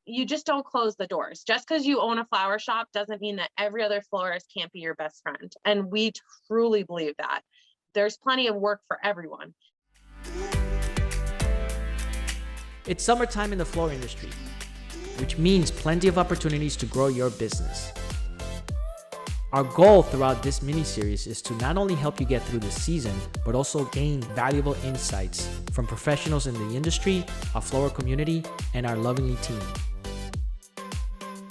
you just don't close the doors. Just because you own a flower shop doesn't mean that every other florist can't be your best friend. And we truly believe that. There's plenty of work for everyone. It's summertime in the flower industry, which means plenty of opportunities to grow your business. Our goal throughout this mini-series is to not only help you get through the season, but also gain valuable insights from professionals in the industry, our flower community, and our Lovingly team.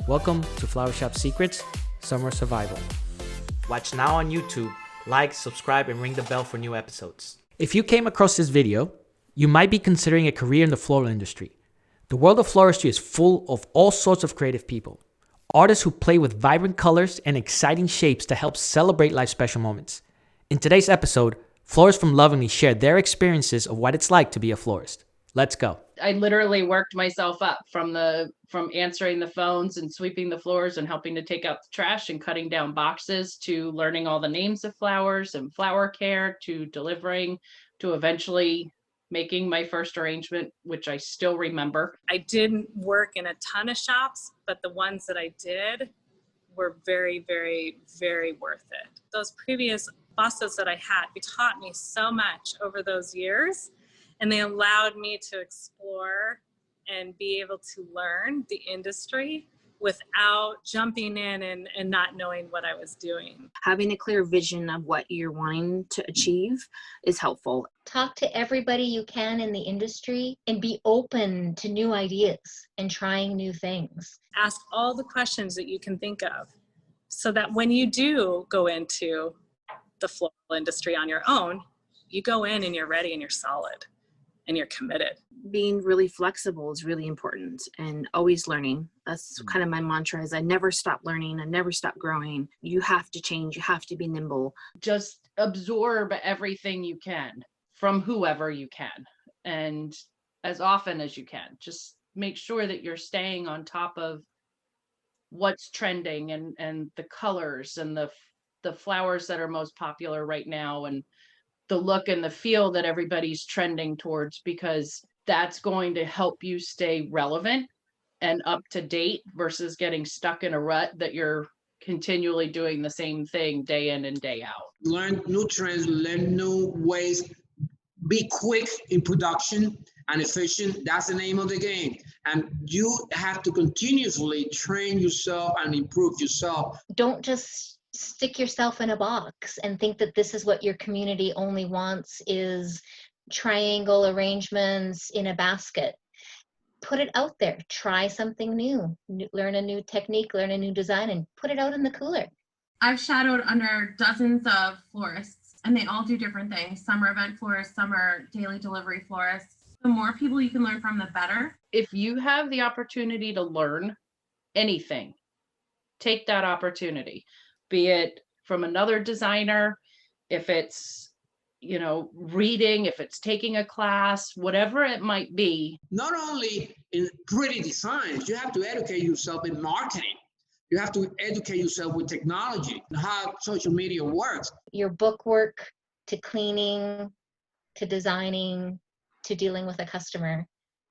Welcome to Flower Shop Secrets, Summer Survival. Watch now on YouTube, like, subscribe, and ring the bell for new episodes. If you came across this video, you might be considering a career in the floral industry. The world of floristry is full of all sorts of creative people. Artists who play with vibrant colors and exciting shapes to help celebrate life's special moments. In today's episode, florists from Lovingly share their experiences of what it's like to be a florist. Let's go. I literally worked myself up from answering the phones and sweeping the floors and helping to take out the trash and cutting down boxes, to learning all the names of flowers and flower care, to delivering, to eventually making my first arrangement, which I still remember. I didn't work in a ton of shops, but the ones that I did were very, very, very worth it. Those previous bosses that I had taught me so much over those years, and they allowed me to explore and be able to learn the industry without jumping in and not knowing what I was doing. Having a clear vision of what you're wanting to achieve is helpful. Talk to everybody you can in the industry and be open to new ideas and trying new things. Ask all the questions that you can think of so that when you do go into the floral industry on your own, you go in and you're ready and you're solid and you're committed. Being really flexible is really important, and always learning. That's kind of my mantra, is I never stop learning. I never stop growing. You have to change. You have to be nimble. Just absorb everything you can from whoever you can, and as often as you can. Just make sure that you're staying on top of what's trending and the colors and the flowers that are most popular right now, and the look and the feel that everybody's trending towards, because that's going to help you stay relevant and up to date versus getting stuck in a rut that you're continually doing the same thing day in and day out. Learn new trends, learn new ways, be quick in production and efficient. That's the name of the game. And you have to continuously train yourself and improve yourself. Don't just stick yourself in a box and think that this is what your community only wants, is triangle arrangements in a basket. Put it out there. Try something new. Learn a new technique, learn a new design, and put it out in the cooler. I've shadowed under dozens of florists, and they all do different things. Some are event florists, some are daily delivery florists. The more people you can learn from, the better. If you have the opportunity to learn anything, take that opportunity. Be it from another designer, if it's, reading, if it's taking a class, whatever it might be. Not only in pretty designs, you have to educate yourself in marketing. You have to educate yourself with technology and how social media works. Your book work, to cleaning, to designing, to dealing with a customer.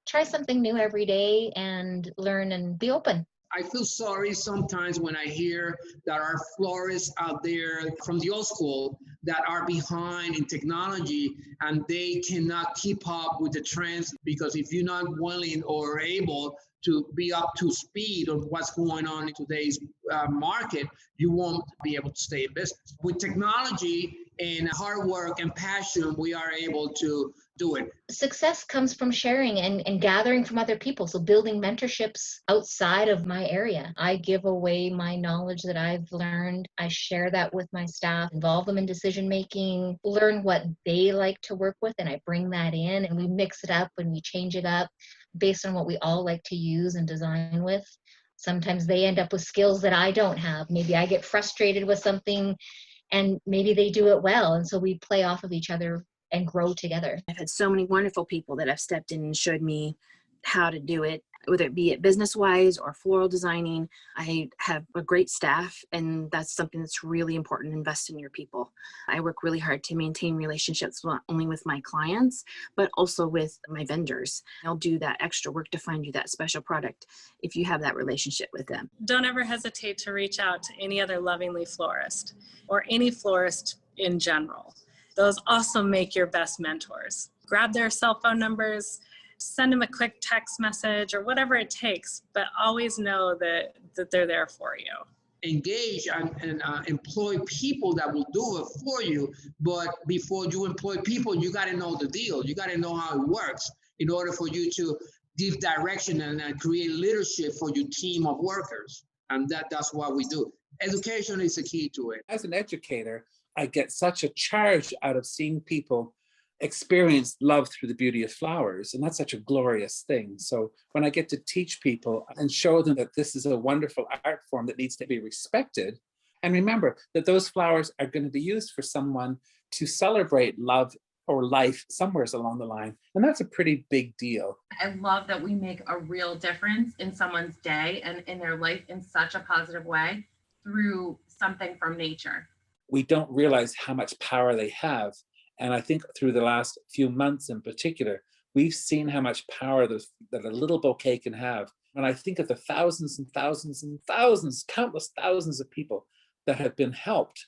Try something new every day and learn and be open. I feel sorry sometimes when I hear that our florists out there from the old school that are behind in technology and they cannot keep up with the trends, because if you're not willing or able to be up to speed of what's going on in today's market, you won't be able to stay in business. With technology and hard work and passion, we are able to do it. Success comes from sharing and gathering from other people. So building mentorships outside of my area. I give away my knowledge that I've learned. I share that with my staff, involve them in decision making, learn what they like to work with, and I bring that in and we mix it up and we change it up based on what we all like to use and design with. Sometimes they end up with skills that I don't have. Maybe I get frustrated with something and maybe they do it well. And so we play off of each other and grow together. I've had so many wonderful people that have stepped in and showed me how to do it. whether it be it business-wise or floral designing. I have a great staff, and that's something that's really important. Invest in your people. I work really hard to maintain relationships not only with my clients, but also with my vendors. I'll do that extra work to find you that special product if you have that relationship with them. Don't ever hesitate to reach out to any other Lovingly florist or any florist in general. Those also make your best mentors. Grab their cell phone numbers, send them a quick text message or whatever it takes, but always know that they're there for you. Engage and employ people that will do it for you. But before you employ people, you got to know the deal. You got to know how it works in order for you to give direction and create leadership for your team of workers. And that's what we do. Education is the key to it. As an educator, I get such a charge out of seeing people experience love through the beauty of flowers. And that's such a glorious thing. So when I get to teach people and show them that this is a wonderful art form that needs to be respected, and remember that those flowers are going to be used for someone to celebrate love or life somewhere along the line. And that's a pretty big deal. I love that we make a real difference in someone's day and in their life in such a positive way through something from nature. We don't realize how much power they have. And I think through the last few months in particular, we've seen how much power that a little bouquet can have. And I think of the thousands and thousands and thousands, countless thousands of people that have been helped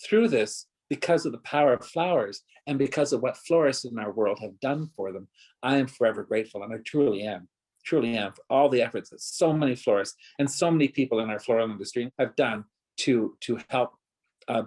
through this because of the power of flowers and because of what florists in our world have done for them. I am forever grateful, and I truly am for all the efforts that so many florists and so many people in our floral industry have done to help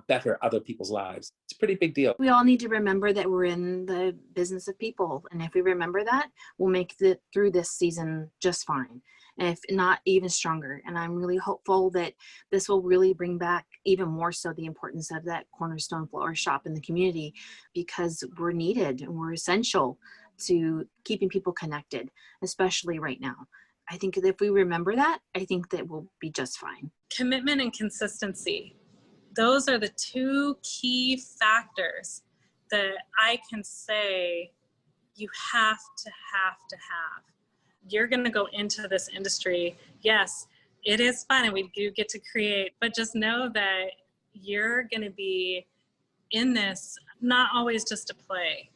better other people's lives. It's a pretty big deal. We all need to remember that we're in the business of people. And if we remember that, we'll make it through this season just fine. And if not, even stronger. And I'm really hopeful that this will really bring back even more so the importance of that cornerstone flower shop in the community, because we're needed and we're essential to keeping people connected, especially right now. I think that if we remember that, I think that we'll be just fine. Commitment and consistency. Those are the two key factors that I can say you have to have. You're going to go into this industry. Yes, it is fun and we do get to create, but just know that you're going to be in this, not always just to play.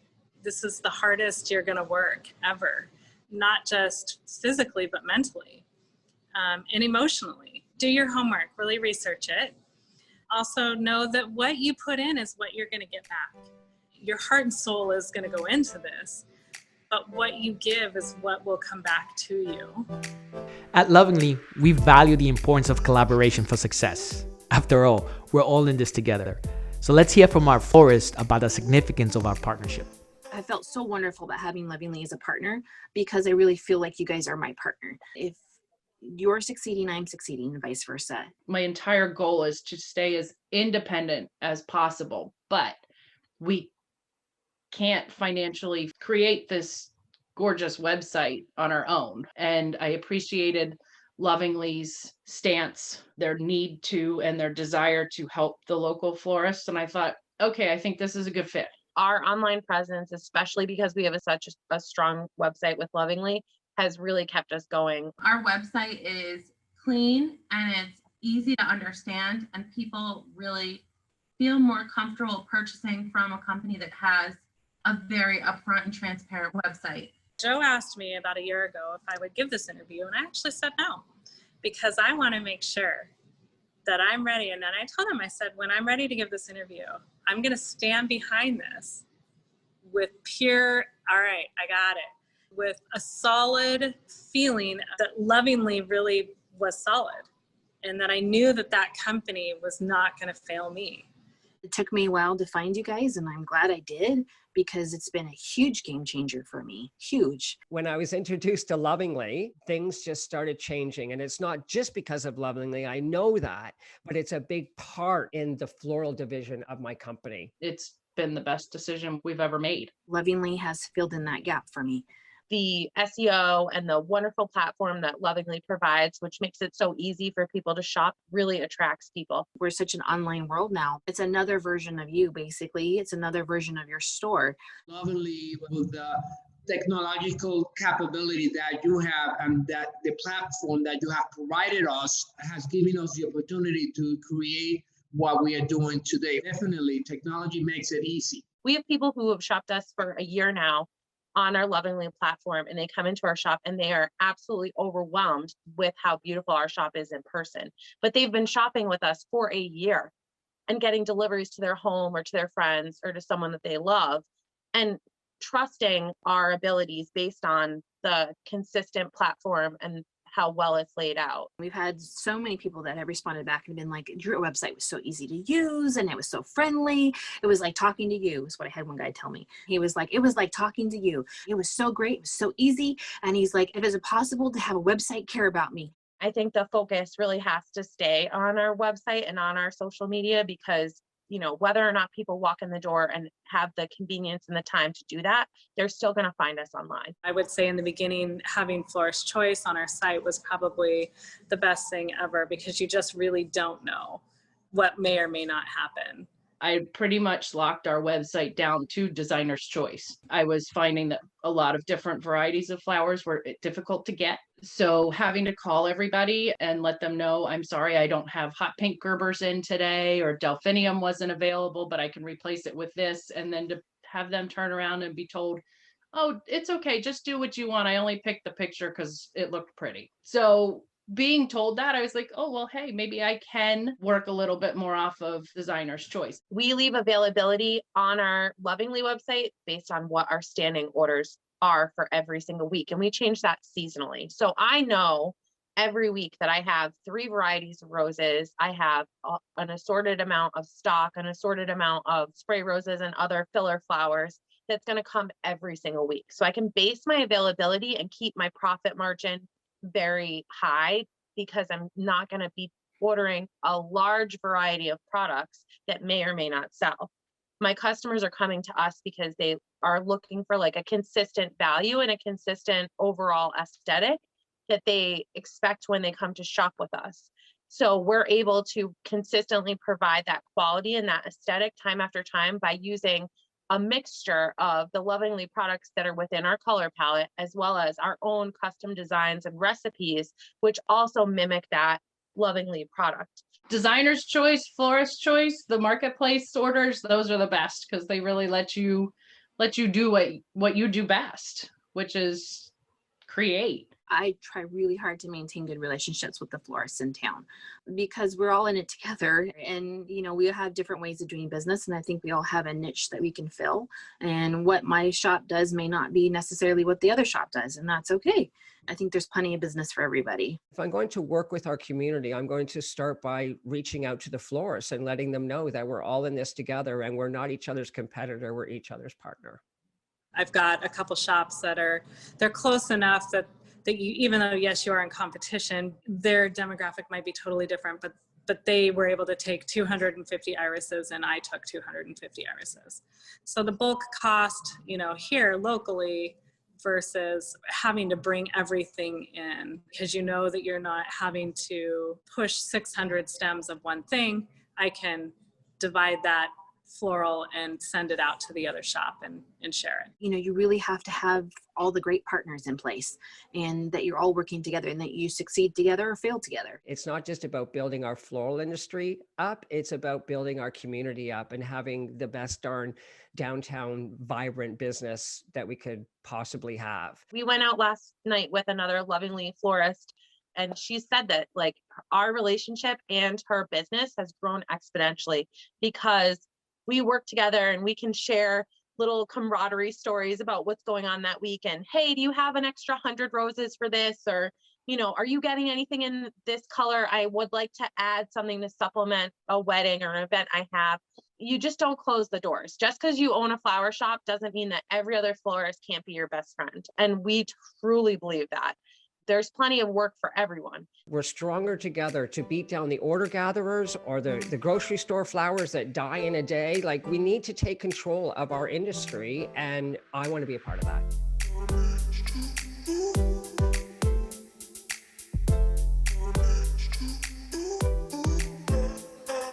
This is the hardest you're going to work ever, not just physically, but mentally and emotionally. Do your homework, really research it. Also know that what you put in is what you're going to get back. Your heart and soul is going to go into this, but what you give is what will come back to you. At Lovingly, we value the importance of collaboration for success. After all, we're all in this together. So let's hear from our florist about the significance of our partnership. I felt so wonderful about having Lovingly as a partner, because I really feel like you guys are my partner. If you're succeeding, I'm succeeding, and vice versa. My entire goal is to stay as independent as possible, but we can't financially create this gorgeous website on our own. And I appreciated Lovingly's stance, their need to, and their desire to help the local florists. And I thought, okay, I think this is a good fit. Our online presence, especially because we have such a strong website with Lovingly, has really kept us going. Our website is clean and it's easy to understand, and people really feel more comfortable purchasing from a company that has a very upfront and transparent website. Joe asked me about a year ago if I would give this interview, and I actually said no, because I want to make sure that I'm ready. And then I told him, I said, when I'm ready to give this interview, I'm going to stand behind this with pure, all right, I got it, with a solid feeling that Lovingly really was solid, and that I knew that that company was not going to fail me. It took me a while to find you guys, and I'm glad I did, because it's been a huge game changer for me. Huge. When I was introduced to Lovingly, things just started changing. And it's not just because of Lovingly, I know that, but it's a big part in the floral division of my company. It's been the best decision we've ever made. Lovingly has filled in that gap for me. The SEO and the wonderful platform that Lovingly provides, which makes it so easy for people to shop, really attracts people. We're such an online world now. It's another version of you, basically. It's another version of your store. Lovingly with technological capability that you have and that the platform that you have provided us has given us the opportunity to create what we are doing today. Definitely, technology makes it easy. We have people who have shopped us for a year now on our Lovingly platform, and they come into our shop and they are absolutely overwhelmed with how beautiful our shop is in person. But they've been shopping with us for a year and getting deliveries to their home or to their friends or to someone that they love, and trusting our abilities based on the consistent platform and how well it's laid out. We've had so many people that have responded back and been like, your website was so easy to use and it was so friendly. It was like talking to you, is what I had one guy tell me. He was like, it was like talking to you. It was so great. It was so easy. And he's like, if it's possible to have a website care about me. I think the focus really has to stay on our website and on our social media, because whether or not people walk in the door and have the convenience and the time to do that, they're still going to find us online. I would say in the beginning, having Florist Choice on our site was probably the best thing ever, because you just really don't know what may or may not happen. I pretty much locked our website down to designer's choice. I was finding that a lot of different varieties of flowers were difficult to get. So having to call everybody and let them know, I'm sorry, I don't have hot pink Gerbers in today, or delphinium wasn't available, but I can replace it with this. And then to have them turn around and be told, oh, it's okay, just do what you want. I only picked the picture because it looked pretty. So being told that, I was like, oh, well, hey, maybe I can work a little bit more off of designer's choice. We leave availability on our Lovingly website based on what our standing orders are for every single week. And we change that seasonally. So I know every week that I have 3 varieties of roses. I have an assorted amount of stock, an assorted amount of spray roses and other filler flowers that's going to come every single week. So I can base my availability and keep my profit margin very high, because I'm not going to be ordering a large variety of products that may or may not sell. My customers are coming to us because they are looking for like a consistent value and a consistent overall aesthetic that they expect when they come to shop with us. So we're able to consistently provide that quality and that aesthetic time after time by using a mixture of the Lovingly products that are within our color palette, as well as our own custom designs and recipes, which also mimic that Lovingly product. Designer's choice, florist choice, the marketplace orders, those are the best, because they really let you do what you do best, which is create. I try really hard to maintain good relationships with the florists in town, because we're all in it together, and we have different ways of doing business, and I think we all have a niche that we can fill, and what my shop does may not be necessarily what the other shop does, and that's okay. I think there's plenty of business for everybody. If I'm going to work with our community, I'm going to start by reaching out to the florists and letting them know that we're all in this together and we're not each other's competitor, we're each other's partner. I've got a couple shops they're close enough that you, even though yes, you are in competition, their demographic might be totally different, but they were able to take 250 irises and I took 250 irises. So the bulk cost, here locally versus having to bring everything in, because you know that you're not having to push 600 stems of one thing. I can divide that floral and send it out to the other shop and share it. You really have to have all the great partners in place, and that you're all working together, and that you succeed together or fail together. It's not just about building our floral industry up, it's about building our community up and having the best darn downtown vibrant business that we could possibly have. We went out last night with another Lovingly florist, and she said that like our relationship and her business has grown exponentially because we work together and we can share little camaraderie stories about what's going on that week. And hey, do you have an extra 100 roses for this? Or, are you getting anything in this color? I would like to add something to supplement a wedding or an event I have. You just don't close the doors. Just because you own a flower shop doesn't mean that every other florist can't be your best friend. And we truly believe that. There's plenty of work for everyone. We're stronger together to beat down the order gatherers or the grocery store flowers that die in a day. Like, we need to take control of our industry, and I want to be a part of that.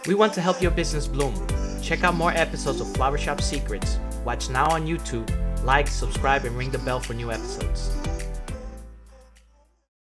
We want to help your business bloom. Check out more episodes of Flower Shop Secrets. Watch now on YouTube, like, subscribe, and ring the bell for new episodes.